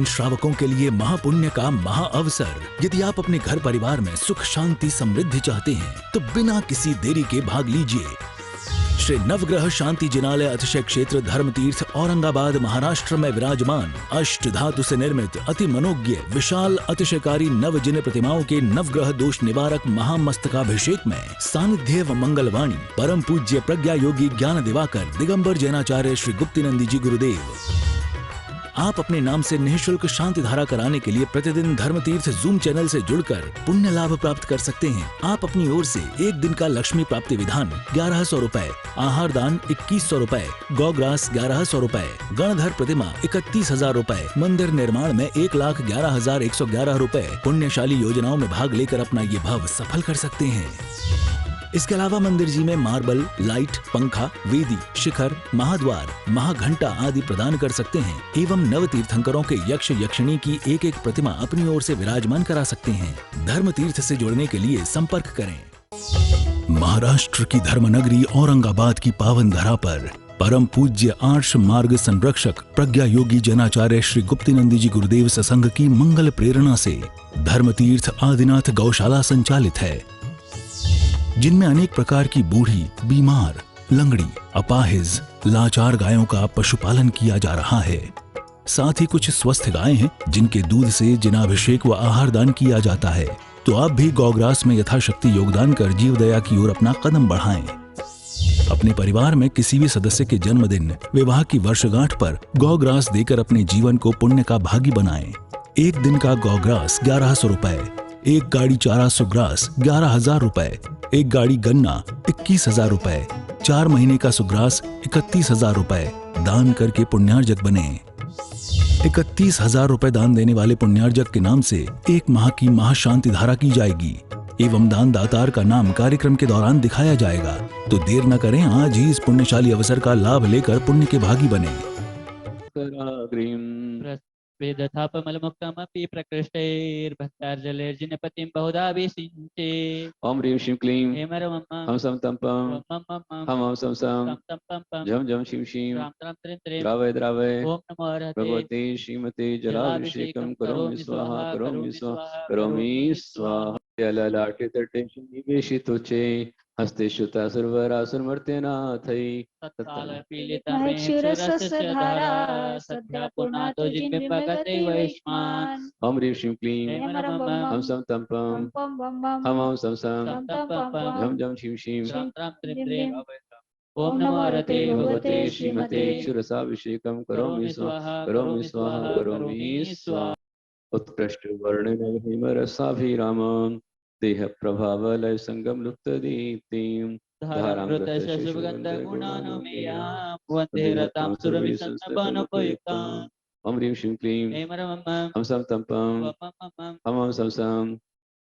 श्रावकों के लिए महापुण्य का महाअवसर। यदि आप अपने घर परिवार में सुख शांति समृद्धि चाहते हैं तो बिना किसी देरी के भाग लीजिए। श्री नवग्रह शांति जिनालय अतिशय क्षेत्र धर्मतीर्थ औरंगाबाद महाराष्ट्र में विराजमान अष्ट धातु से निर्मित अति मनोज्ञ विशाल अतिशयकारी नवजिन प्रतिमाओं के नवग्रह दोष निवारक महामस्तकाभिषेक में सानिध्य व मंगलवाणी परम पूज्य प्रज्ञा योगी ज्ञान दिवाकर दिगंबर जैनाचार्य श्री गुप्तिनंदी जी गुरुदेव। आप अपने नाम से निःशुल्क शांति धारा कराने के लिए प्रतिदिन धर्मतीर्थ जूम चैनल से जुड़कर पुण्य लाभ प्राप्त कर सकते हैं। आप अपनी ओर से एक दिन का लक्ष्मी प्राप्ति विधान 1100 रुपए, आहार दान 2100 रुपए, गौग्रास 1100 रुपए, गणधर प्रतिमा 31,000 रुपए, मंदिर निर्माण में 1,11,111 रुपए पुण्यशाली योजनाओं में भाग लेकर अपना ये भाव सफल कर सकते हैं। इसके अलावा मंदिर जी में मार्बल, लाइट, पंखा, वेदी, शिखर, महाद्वार, महाघंटा आदि प्रदान कर सकते हैं एवं नव तीर्थंकरों के यक्ष यक्षिणी की एक एक प्रतिमा अपनी ओर से विराजमान करा सकते हैं। धर्म तीर्थ से जुड़ने के लिए संपर्क करें। महाराष्ट्र की धर्मनगरी औरंगाबाद की पावन धरा पर परम पूज्य आर्ष मार्ग संरक्षक प्रज्ञा योगी जैनाचार्य श्री गुप्तिनंदी जी गुरुदेव सत्संग की मंगल प्रेरणा से धर्मतीर्थ आदिनाथ गौशाला संचालित है, जिनमें अनेक प्रकार की बूढ़ी, बीमार, लंगड़ी, अपाहिज, लाचार गायों का पशुपालन किया जा रहा है। साथ ही कुछ स्वस्थ गायें हैं जिनके दूध से जिनाभिषेक व आहार दान किया जाता है। तो आप भी गौग्रास में यथाशक्ति योगदान कर जीव दया की ओर अपना कदम बढ़ाएं। अपने परिवार में किसी भी सदस्य के जन्मदिन, विवाह की वर्षगांठ पर गौग्रास देकर अपने जीवन को पुण्य का भागी बनाएं। एक दिन का गौग्रास 1100 रुपए, एक गाड़ी चारा सुग्रास 11,000 रुपए, एक गाड़ी गन्ना 21,000 रुपए, 4 महीने का सुग्रास 31,000 रुपए दान करके पुण्यार्जक बने। 31,000 रुपए दान देने वाले पुण्यार्जक के नाम से 1 माह की महाशांति धारा की जाएगी एवं दान दातार का नाम कार्यक्रम के दौरान दिखाया जाएगा। तो देर न करें, आज ही इस पुण्यशाली अवसर का लाभ लेकर पुण्य के भागी बने। वेदथापमलमुक्तमपि प्रकृष्टैर्भक्तार्जलैर्जिनपतिं बहुधा विसिञ्चे। ओम ह्रीं श्रीं क्लीं हेमरमं हम सम तम पम हम सम सम झम झम शिव शिव द्रावय द्रावय ओम नमो हरते भगवते श्रीमते जलाभिषेकं करोमि स्वाहा करोमि स्वाहा करोमि स्वाहा। ललाटे तटे निवेशितोचे हस्ते शुता सुरवरासुरमर्त्यनाथै तत्कालपीलितमेक्षुरसस्यधारा सद्यापुनातो जिन्बिम्बगते वैश्वान्। ओम ह्रीं श्रीं क्लीं हम सम तम पम हम सम सम झम झम शिव शिव ओम नमो हरते भगवते श्रीमते क्षुरसाभिषेकं करोमि स्वाहा करोमि स्वाहा करोमि स्वाहा। उत्कृष्ट वर्णन हिमरसाभिरामं देह प्रभावलय संगम लुप्त दीप्तिं धारामृतशुभगन्धगुणानुमेयां वन्दे रतां सुरभिसंस्तपनोपयुक्ताम्। ओम ह्रीं श्रीं क्लीं हम सम तम पम हम सम सम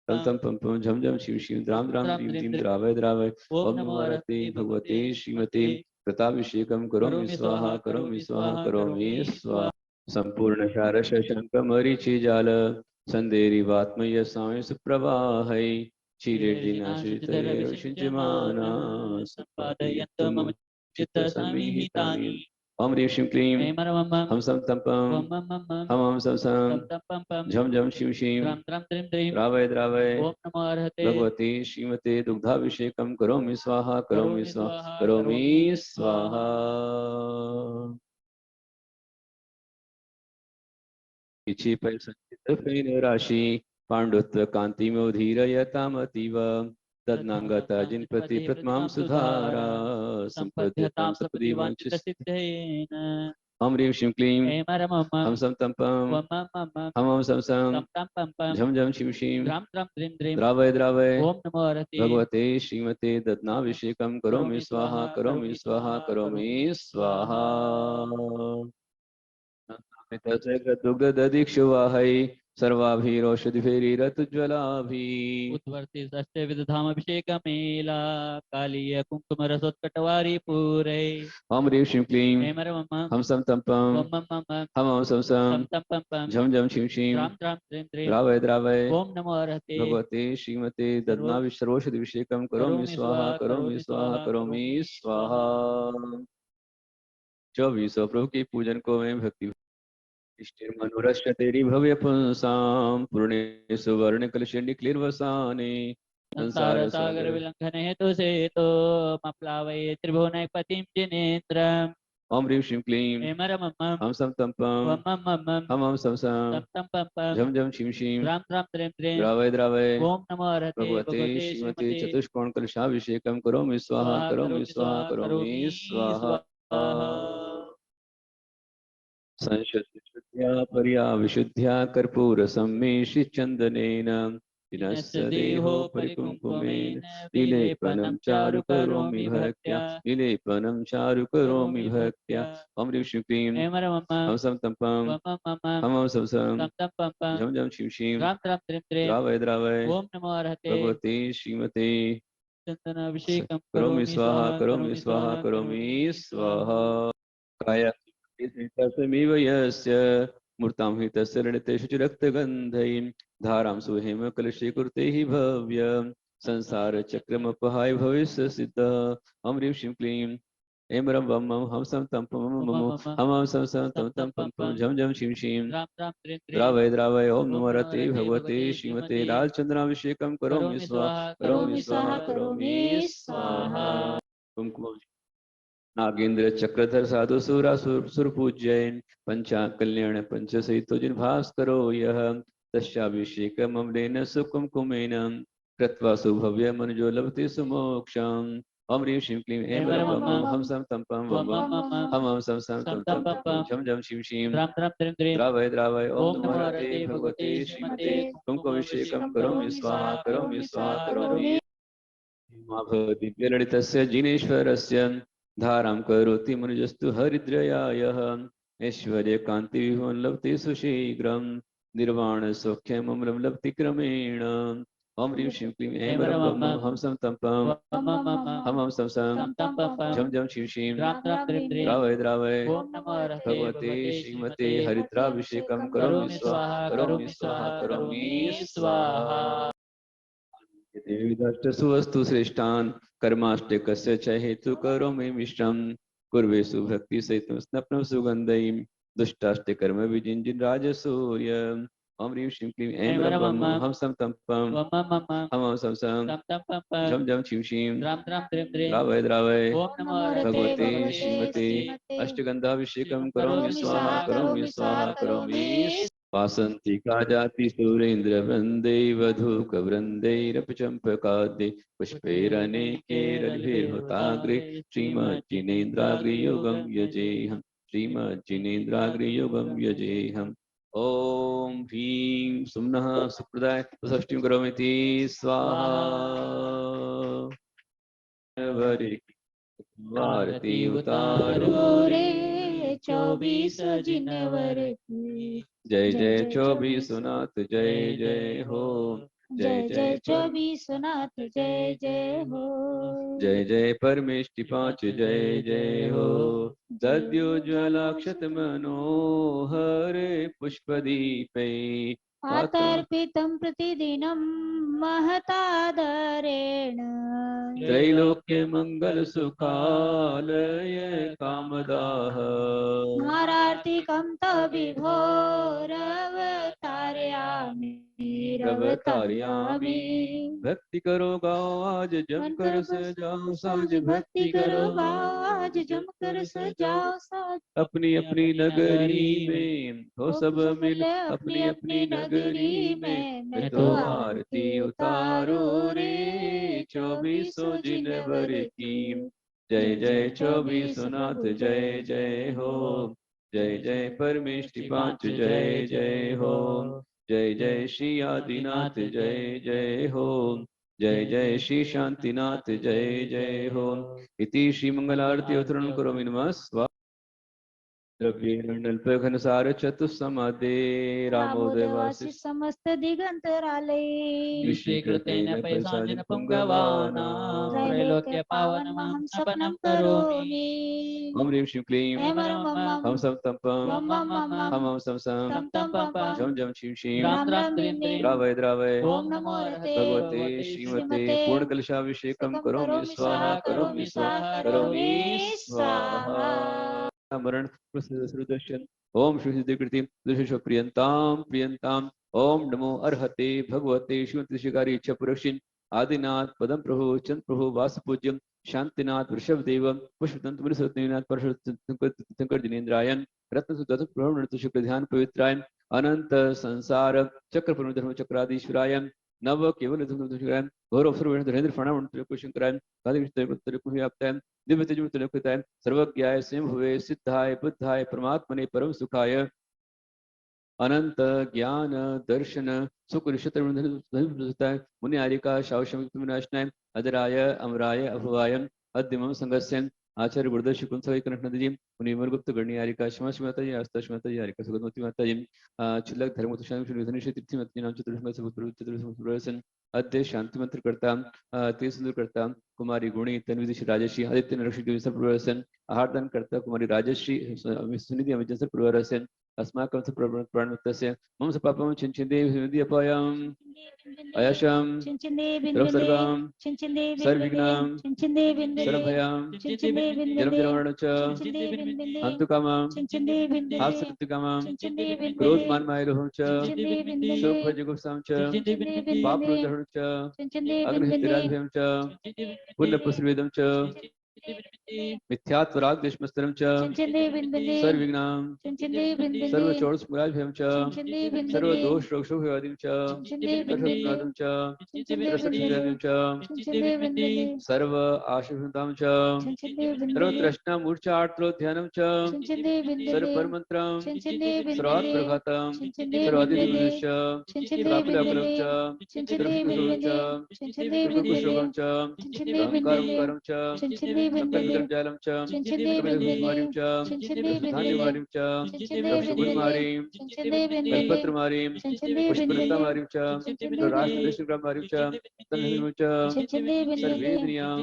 तम पम पम झम झम शिव शिव द्राम द्राम द्रीम द्रीम द्रावय द्रावय। ओम नमो हरते भगवते श्रीमते कृताभिषेकं करोमि स्वाहा करोमि स्वाहा करोमि स्वाहा। संपूर्ण शारश शंख मरीचि जाल संदेरिवात्मय सांस प्रवाहै क्षीरेर्जिनाश्रितैरुषिञ्चमाना सम्पादयन्तु मम चित्तसमिहितानि। ओम ह्रीं श्रीं क्लीं हम सम तम पम हम सम सम झम झम शिव शिव द्रावय द्रावय। ओम नमो हरते भगवते श्रीमते दुग्धाभिषेकं करोमि स्वाहा करोमि स्वाहा करोमि स्वाहा। इछि पै संचित फेन राशि पांडुत्व कांतिमोधीरयतामतीव तदनांगता जिनपति प्रतिमां सुधारा संपद्यतां सपदि वांछित सिद्धेन। ओम ह्रीं श्रीं क्लीं हम सम तम पम हम सम सम झम झम शिव शिव द्रावय द्रावय। ओम नमो हरते भगवते श्रीमते दत्नाभिषेकं करोमि स्वाहा करोमि स्वाहा करोमि स्वाहा। दुग्धदीक्षुवाहै सर्वाभिरोषधिभिरतुज्ज्वलाभिः उद्वर्ति षष्ठे विदधामभिषेकमेला कालीय कुङ्कुमरसोत्कटवारी पूरै। ओम ह्रीं श्रीं क्लीं हम सम तम पम हम सम सम झम झम शिव शिव द्रावय द्रावय। ओम नमो हरते भगवते श्रीमते दत्नाभिषेकं करोमि स्वाहा करोमि स्वाहा करोमि स्वाहा। 24 प्रभु के पूजन को मैं भक्ति इष्टिर्मनुरश्यतेरि भव्य पुंसां पूर्णे सुवर्ण कलशे निक्लिर्वसाने संसार सागर विलंघन हेतु से तो मप्लावये त्रिभुवनपतिं जिनेन्द्रम् ओम ह्रीं श्रीं क्लीं ऐं मरं मम हम सम तम पम वम मम मम हम सम सम तं तं पं पं झम झम शिम शिम द्रां द्रां द्रीं द्रीं द्रावय द्रावय ओम नमो हरते भगवते भगवते श्रीमते श्रीमते चतुष्कोण कलशाभिषेकं करोमि स्वाहा स्वाहा करोमि करोमि स्वाहा स्वाहा करोमि करोमि स्वाहा स्वाहा संशुद्ध्या पर्या विशुद्ध्या कर्पूर सम्मेषि चन्दनेन दीनस्य दिनस्य देहो देहो परिकुङ्कुमेन परिकुङ्कुमेन विलेपनं विलेपनं चारु चारु करोमि करोमि भक्त्या भक्त्या विलेपनं चारु करोमि करोमि भक्त्या भक्त्या ओम ह्रीं श्रीं क्लीं ऐं मरं मम हम सम तम पम वम मम हम सम सम तं तं पं पं झम झम शिव शिव द्रां द्रां द्रीं द्रीं द्रावय द्रावय ओम नमो हरते भगवते श्रीमते चन्दनाभिषेकं करोमि करोमि स्वाहा स्वाहा करोमि करोमि स्वाहा स्वाहा करोमि करोमि स्वाहा स्वाहा कायमिव यस्य मूर्तां हि तस्य रणितेषु च रक्तगन्धैः धारां सुहेम कलशे कुरुते हि भव्य संसार चक्रमपहाय भविष्य सिद्धः ओम ह्रीं श्रीं क्लीं ऐं रं वं मं हम सं तं पं मम मम मम मम हम हम सं सं तं तं तं तं पं पं पं पं झं झं शिं शिं द्रां द्रां द्रीं द्रीं द्रावय द्रावय ओम ओम नमो नमो रते हरते भगवते भगवते श्रीमते श्रीमते लालचंद्राभिषेकं करोमि करोमि स्वाहा स्वाहा करोमि स्वाहा करोमि करोमि स्वाहा कुमकुम नागेंद्र चक्रधर साधु सुर पूज्यन पंचाकल्याण पंच सहितो जिन भास्करो यह तस्याभिषेकम अम्लेन सुकुमकुमेन कृत्वा सुभव्य मनजो लभते सुमोक्षम ओम ह्रीं श्रीं क्लीं ऐं ऐं मरं मरं वं मम हम सं तं पं वं वम वं मम हम सं सं तं तं तं तं पं पं झं झं शिं शिं द्रां द्रां द्रीं द्रीं द्रावय द्रावय ओम ओम नमो नमो हरते हरते भगवते भगवते श्रीमते श्रीमते कुंकुमाभिषेकं कुङ्कुमाभिषेकं करोमि करोमि स्वाहा स्वाहा करोमि करोमि स्वाहा स्वाहा करोमि करोमि दिव्यललितस्य जिनेश्वरस्य धारां करोति मनुजस्तु हरिद्रयायः ऐश्वर्यकान्तिविभवं लभते सुशीघ्रं निर्वाणसौख्यममलं लभते क्रमेण ओम ह्रीं श्रीं क्लीं ऐं ऐं वरं मरं वं मम हम सं तं पं वम मम हम सं सं तं तं पं पं झं झं शिं शिं द्रां द्रां द्रीं द्रीं द्रावय द्रावय ओम नमो हरते भगवते भगवते श्रीमते श्रीमते हरिद्राभिषेकं करोमि करोमि स्वाहा स्वाहा करोमि करोमि स्वाहा स्वाहा करोमि करोमि स्वाहा स्वाहा सुवस्तु श्रेष्ठान् कर्माष्टकस्य च हेतु करोमि मिश्रं कुर्वे सुभक्ति सहितं स्नपनं सुगन्धैः दुष्टाष्टकर्म विजिञ्जिन् राजसूय ओम ह्रीं श्रीं क्लीं ऐं ऐं वरं मरं वं मम हम सं तं पं वम मम हम सं सं तं तं पं पं झं झं शिं शिं द्रां द्रां द्रीं द्रीं द्रावय द्रावय ओम नमो हरते भगवते भगवते श्रीमते श्रीमते अष्टगंधाभिषेकं करोमि करोमि स्वाहा स्वाहा करोमि करोमि स्वाहा स्वाहा करोमि करोमि वासन्ति काजाति सुरेन्द्रवृन्दै वधूकवृन्दैरपि चम्पकाद्यै पुष्पैरनेकैरभिर्हुताग्रे श्रीमज्जिनेन्द्राग्रियुगं यजेऽहं श्रीमज्जिनेन्द्राग्रियुगं यजेऽहम् ॐ ह्रीं सुम्नः सुप्रदाय षष्ठीं करोमीति स्वाहा आरती उतारो रे 24 जिनवर की जय जय चौबीसोनाथ जय जय हो जय जय 24 नाथ जय जय हो जय जय परमेष्टि पांच जय जय हो दद्योज्वलाक्षत मनोहर पुष्पदीपै आतर्पितं प्रतिदिनं महतादरेण त्रैलोक्य मंगल सुखालय कामदाह नारार्तिकं तविभोरवतारयामि रवतारयामि भक्ति करो गाओ आज जम कर सजाओ साज भक्ति करो आज जम कर सजाओ साज अपनी अपनी नगरी में हो सब मिल अपनी अपनी नगरी में मैं तो आरती उतारो रे 24 जिनवर की जय जय 24 नाथ जय जय हो जय जय परमेष्टि पांच जय जय हो जय जय श्री आदिनाथ जय जय हो जय जय श्री शांतिनाथ जय जय हो इति श्री मंगलारती अवतरण करोमि नमः स्वाहा द्रव्येणल्पघनसार चतुस्समादे रामोदयवासी समस्त दिगंतरालय विश्रीकृतेन पैसाजिन पुंगवानां त्रैलोक्य पावनमहं नपनं करोमि ओम ह्रीं श्रीं क्लीं ऐं मरं मम हम सम तम पम वम मम हम सम सम तं तं पं पं झम झम शिव शिव द्रां द्रां द्रीं द्रीं द्रावय द्रावय ओम नमो हरते भगवते भगवते श्रीमते श्रीमते पूर्णकलशाभिषेकं करोमि स्वाहा करोमि स्वाहा करोमि स्वाहा मरण प्रसिद्ध ओम श्री सिद्धिकृति दुष्ट प्रियंताम प्रियंताम। ओम नमो अर्हते भगवते श्रीमती शिकारी इच्छा पुरुषिन आदिनाथ पदम प्रभु चंद प्रभु वासपूज्यम शांतिनाथ वृषभ देव पुष्पतंत मृसनाथ परशंकर जिनेन्द्रायन रत्न प्रभु शुक्र ध्यान पवित्रायन अनंत संसार चक्र धर्म चक्राधीश्वराय नव केवल गौरव धीरेन्द्र फणाम शंकराय दिव्य तेज सर्वज्ञाय स्वयं हुए सिद्धाय बुद्धाय परमात्मने परम सुखाय अनंत ज्ञान दर्शन सुकृषताय मुनि आर्यका शावशनाय अदराय अमराय अभवाय अद्यम संगस्यन आचार्य गुरुदर्श कुंसवै कनकनंदजी मुनि गुप्त गणी आर्यका क्षमा माता जी आस्था माता जी आर्यका सुगतमती माता जी चिल्लक धर्म तीर्थी मत नाम चतुर्सन अद्य शांति मंत्र करता ते सुंदर करता कुमारी गुणी तन्विदिश राजश्री आदित्य नरक्षि प्रवर्सन आहारदान करता कुमारी राजश्री सुनिधि अमित प्रवर्सन अस्माकं प्राणमुक्तस्य मम सपापं चिंचिन्दे अपायम् अयशं सर्वसर्गं सर्वविघ्नं सर्वभयं जन्मजन्ममरणं च हन्तुकामं हास्यकृत्यकामं क्रोधमानमायलोहं च शोकभयजुगुप्सां च पापरोधनं च अग्निहितराजभयं च पुण्यपुष्पवेदं च मिथ्यात्वराग देशमस्तरम च सर्वविघ्नां सर्वचोरस्मुराजभयं च सर्वदोष रोगशोभवादिं च सर्वसंनादं च सर्वसंनादं च सर्व आशुभतां च सर्वतृष्णा मूर्छा आर्त्रोध्यानं च सर्वपरमन्त्रं सर्वात्प्रघातं सर्वादिदुर्दश्च सर्वाकुलाकुलं च सर्वकुशोगं च अहंकारं च संकल्पजालं च कपिलकुमारीं च धान्यमारीं च रक्षगुणमारीं कल्पत्रमारीं पुष्पलतामारीं च राष्ट्रदेशग्रामारीं च तन्हनुं च सर्वेन्द्रियां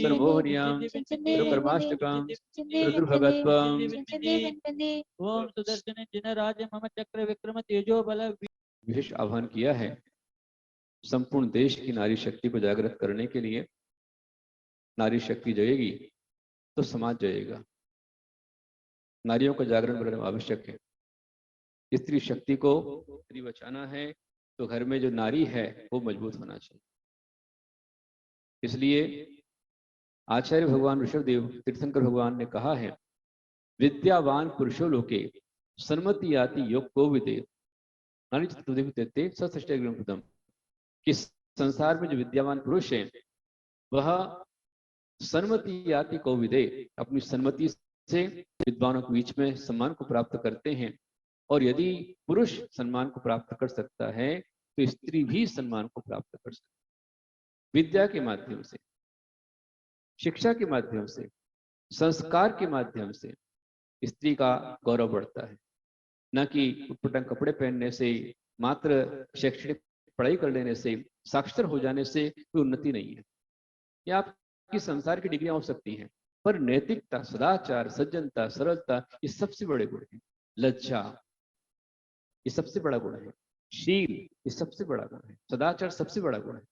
सर्वोहरियां सर्वकर्माष्टकां सर्वदुर्भगत्वं ओम सुदर्शन जिन राज मम चक्र विक्रम तेजो बल। विशेष आह्वान किया है संपूर्ण देश की नारी शक्ति को जागृत करने के लिए। नारी शक्ति जगेगी तो समाज जगेगा। नारियों का जागरण करना आवश्यक है। स्त्री शक्ति को यदि बचाना है तो घर में जो नारी है वो मजबूत होना चाहिए। इसलिए आचार्य भगवान ऋषभदेव तीर्थंकर भगवान ने कहा है, विद्यावान पुरुषो लोके सन्मति याति योग को विदे कि संसार में जो विद्यावान पुरुष है वह सन्मति याति को विदे अपनी सन्मति से विद्वानों के बीच में सम्मान को प्राप्त करते हैं। और यदि पुरुष सम्मान को प्राप्त कर सकता है तो स्त्री भी सम्मान को प्राप्त कर सकती है। विद्या के माध्यम से, शिक्षा के माध्यम से, संस्कार के माध्यम से स्त्री का गौरव बढ़ता है। न कि उटपटांग कपड़े पहनने से, मात्र शैक्षणिक पढ़ाई कर लेने से, साक्षर हो जाने से कोई उन्नति नहीं है। या आपकी संसार की डिग्रियां हो सकती हैं, पर नैतिकता, सदाचार, सज्जनता, सरलता ये सबसे बड़े गुण हैं। लज्जा ये सबसे बड़ा गुण है। शील ये सबसे बड़ा गुण है। सदाचार सबसे बड़ा गुण है।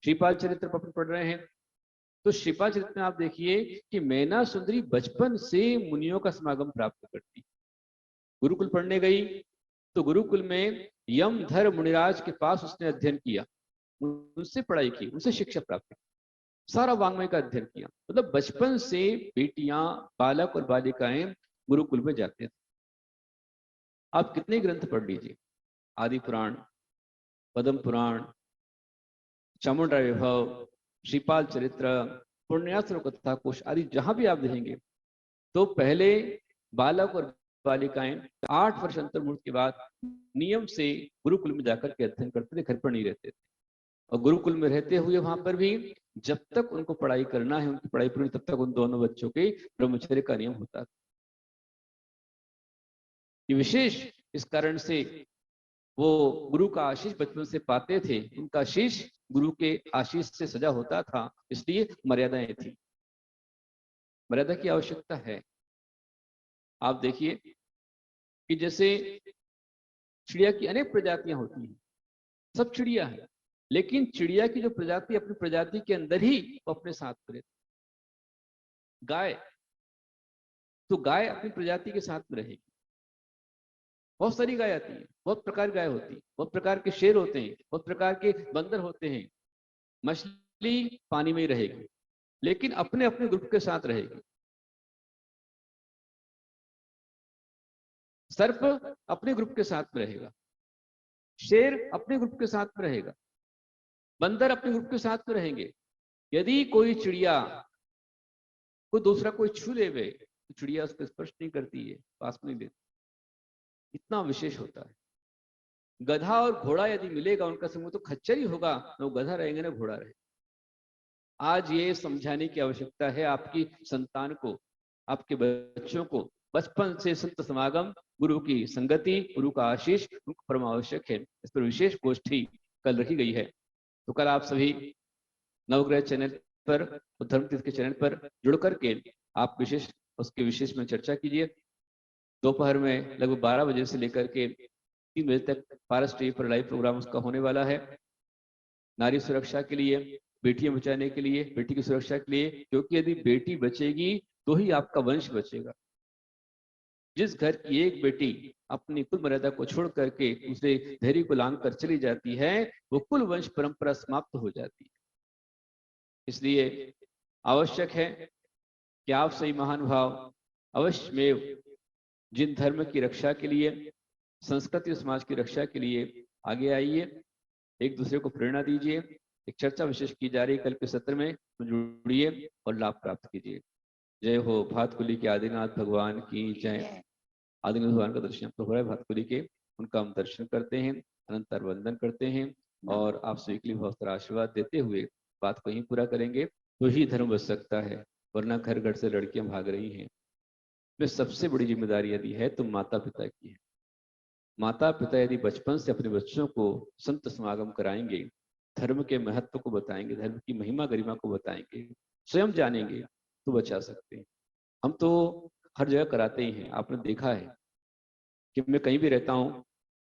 श्रीपाल चरित्र पर पढ़ रहे हैं तो श्रीपाल चरित्र में आप देखिए कि मैना सुंदरी बचपन से मुनियों का समागम प्राप्त करती। गुरुकुल पढ़ने गई तो गुरुकुल में यम धर मुनिराज के पास उसने अध्ययन किया, उनसे पढ़ाई की, उनसे शिक्षा प्राप्त की, सारा वांग्मय का अध्ययन किया। मतलब बचपन से बेटियां, बालक और बालिकाएं गुरुकुल में जाते थे। आप कितने ग्रंथ पढ़ लीजिए, आदि पुराण, पद्म पुराण, चामुंडा वैभव, श्रीपाल चरित्र, पुण्यास्त्र कथा कोश आदि जहां भी आप देखेंगे तो पहले बालक और बालिकाएं 8 वर्ष अंतर्मुक्त के बाद नियम से गुरुकुल में जाकर के अध्ययन करते थे, घर पर नहीं रहते थे। और गुरुकुल में रहते हुए वहां पर भी जब तक उनको पढ़ाई करना है, उनकी पढ़ाई पूरी, तब तक उन दोनों बच्चों के ब्रह्मचर्य का नियम होता था। ये विशेष इस कारण से वो गुरु का आशीष बचपन से पाते थे। उनका आशीष गुरु के आशीष से सजा होता था, इसलिए मर्यादाएं थी। मर्यादा की आवश्यकता है। आप देखिए कि जैसे चिड़िया की अनेक प्रजातियां होती हैं, सब चिड़िया है, लेकिन चिड़िया की जो प्रजाति अपनी प्रजाति के अंदर ही वो अपने साथ में रहती। गाय तो गाय अपनी प्रजाति के साथ में रहेगी, बहुत सारी गाय आती है, बहुत प्रकार की गाय होती है, बहुत प्रकार के शेर होते हैं, बहुत प्रकार के बंदर होते हैं। मछली पानी में ही रहेगी, लेकिन अपने अपने ग्रुप के साथ रहेगी। सर्प अपने ग्रुप के साथ में रहेगा, शेर अपने ग्रुप के साथ में रहेगा, बंदर अपने ग्रुप के साथ में रहेंगे। यदि कोई चिड़िया को दूसरा कोई छू लेवे तो चिड़िया उसको स्पर्श नहीं करती है, पास में नहीं लेती, इतना विशेष होता है। गधा और घोड़ा यदि मिलेगा उनका समूह तो खच्चर ही होगा, न वो गधा रहेंगे ना घोड़ा रहेगा। आज ये समझाने की आवश्यकता है आपकी संतान को, आपके बच्चों को, बचपन से संत समागम, गुरु की संगति, गुरु का आशीष उनको परम आवश्यक है। इस पर विशेष गोष्ठी कल रखी गई है। तो कल आप सभी नवग्रह चैनल पर, धर्म तीर्थ के चैनल पर जुड़ करके आप उसके विशेष में चर्चा कीजिए। दोपहर में लगभग 12 बजे से लेकर के 3 बजे तक पारस टीवी पर लाइव प्रोग्राम उसका होने वाला है। नारी सुरक्षा के लिए, बेटियां बचाने के लिए, बेटी की सुरक्षा के लिए, क्योंकि यदि बेटी बचेगी तो ही आपका वंश बचेगा। जिस घर की एक बेटी अपनी कुल मर्यादा को छोड़ करके दूसरे धैर्य को लांग कर चली जाती है, वो कुल वंश परंपरा समाप्त हो जाती है। इसलिए आवश्यक है कि आप सही महानुभाव अवश्य में जिन धर्म की रक्षा के लिए, संस्कृति समाज की रक्षा के लिए आगे आइए, एक दूसरे को प्रेरणा दीजिए। एक चर्चा विशेष की जा रही है कल के सत्र में, जुड़िए और लाभ प्राप्त कीजिए। जय हो। भातकुली के आदिनाथ भगवान की जय। आदिनाथ भगवान का दर्शन तो हो रहा है भातकुली के, उनका हम दर्शन करते हैं, अनंतर वंदन करते हैं और आप सभी के लिए बहुत सारा आशीर्वाद देते हुए बात को ही पूरा करेंगे। तो ही धर्म बच सकता है, वरना घर घर से लड़कियां भाग रही हैं। में सबसे बड़ी जिम्मेदारी यदि है तो माता पिता की है। माता पिता यदि बचपन से अपने बच्चों को संत समागम कराएंगे, धर्म के महत्व को बताएंगे, धर्म की महिमा गरिमा को बताएंगे, स्वयं जानेंगे, तो बचा सकते हैं। हम तो हर जगह कराते ही हैं। आपने देखा है कि मैं कहीं भी रहता हूँ,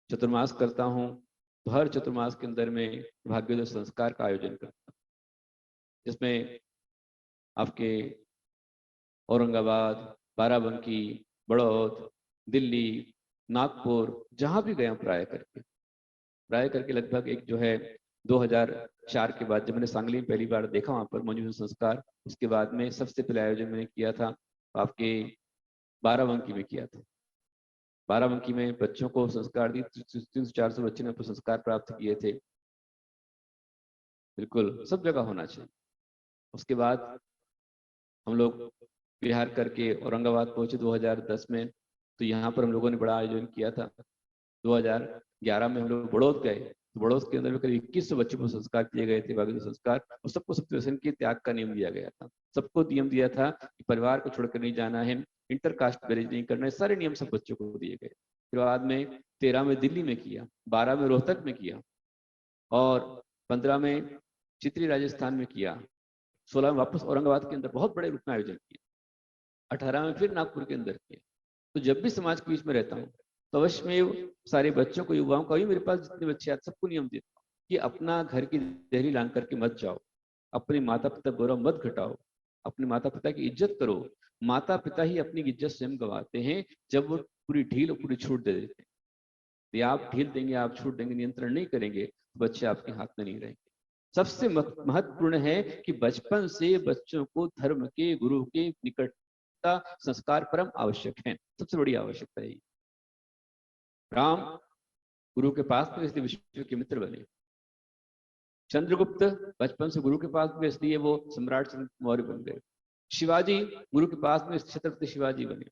चतुर्मास करता हूँ, तो हर चतुर्मास के अंदर में भाग्योदय संस्कार का आयोजन करता हूँ, जिसमें आपके औरंगाबाद, बाराबंकी, बड़ौद, दिल्ली, नागपुर, जहां भी गया प्राय करके लगभग एक जो है 2004 के बाद जब मैंने सांगली में पहली बार देखा वहां पर मौजूद संस्कार, उसके बाद में सबसे पहले आयोजन मैंने किया था आपके बाराबंकी में किया था। बाराबंकी में बच्चों को संस्कार दी, 300-400 बच्चे ने संस्कार प्राप्त किए थे। बिल्कुल सब जगह होना चाहिए। उसके बाद हम लोग बिहार करके औरंगाबाद पहुंचे 2010 में, तो यहाँ पर हम लोगों ने बड़ा आयोजन किया था। 2011 में हम लोग बड़ौद गए, तो बड़ौद के अंदर में करीब 2100 बच्चों को संस्कार किए गए थे, भाग्योदय संस्कार, और सबको सत्यव्यसन के त्याग का नियम दिया गया था। सबको नियम दिया था कि परिवार को छोड़कर नहीं जाना है, इंटरकास्ट मैरिज नहीं करना है, सारे नियम सब बच्चों को दिए गए। फिर बाद में 13 में दिल्ली में किया, 12 में रोहतक में किया, और 15 में चित्री राजस्थान में किया, 16 में वापस औरंगाबाद के अंदर बहुत बड़े रूप में आयोजन किया, 18 में फिर नागपुर के अंदर किया। तो जब भी समाज के बीच में रहता हूँ तो अवश्य में सारे बच्चों को, युवाओं को, मेरे पास जितने बच्चे आते सबको नियम देता हूँ कि अपना घर की देहरी लांग करके मत जाओ, अपने माता पिता गौरव मत घटाओ, अपने माता पिता की इज्जत करो। माता पिता ही अपनी इज्जत स्वयं गंवाते हैं जब वो पूरी ढील और पूरी छूट दे देते हैं। यदि आप ढील देंगे, आप छूट देंगे, नियंत्रण नहीं करेंगे, तो बच्चे आपके हाथ में नहीं रहेंगे। सबसे महत्वपूर्ण है कि बचपन से बच्चों को धर्म के, गुरु के निकट संस्कार परम आवश्यक है, सबसे बड़ी आवश्यकता है। राम गुरु के पास तो इसलिए विश्व के मित्र बने, चंद्रगुप्त बचपन से गुरु के पास में इसलिए वो सम्राट मौर्य बन गए, शिवाजी गुरु के पास में छत्रपति शिवाजी बने।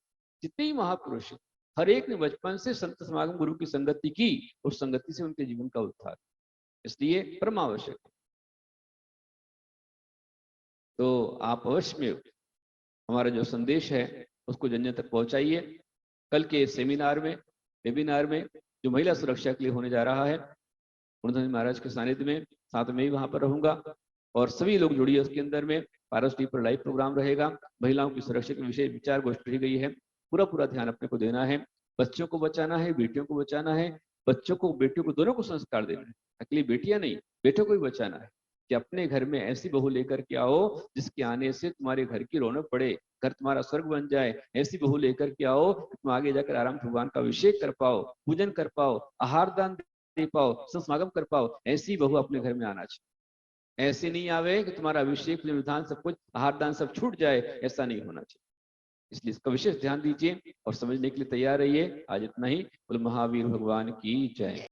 जितने ही महापुरुष हर एक ने बचपन से संत समागम गुरु की संगति की, उस संगति से उनके जीवन का उद्धार, इसलिए परम आवश्यक है। तो आप अवश्य में हमारा जो संदेश है उसको जन जन तक पहुंचाइए। कल के सेमिनार में, वेबिनार में जो महिला सुरक्षा के लिए होने जा रहा है, पूर्णचंद्र महाराज के सानिध्य में, साथ में ही वहां पर रहूंगा, और सभी लोग जुड़िए उसके अंदर में। पारस टीवी पर लाइव प्रोग्राम रहेगा, महिलाओं की सुरक्षा के विषय विचार गोष्ठी गई है। पूरा ध्यान अपने को देना है, बच्चों को बचाना है, बेटियों को बचाना है, बच्चों को बेटियों को दोनों को संस्कार देना है। अकेली बेटियां नहीं, बेटों को भी बचाना है। कि अपने घर में ऐसी बहू लेकर के आओ जिसके आने से तुम्हारे घर की रौनक बढ़े, घर तुम्हारा स्वर्ग बन जाए। ऐसी बहू लेकर के आओ तुम आगे जाकर आराम भगवान का अभिषेक कर पाओ, पूजन कर पाओ, आहार दान दे पाओ, समागम कर पाओ। ऐसी बहू अपने घर में आना चाहिए। ऐसे नहीं आवे कि तुम्हारा अभिषेक विधान सब कुछ आहार दान सब छूट जाए, ऐसा नहीं होना चाहिए। इसलिए इसका विशेष ध्यान दीजिए और समझने के लिए तैयार रहिए। आज इतना ही। बोलो महावीर भगवान की जय।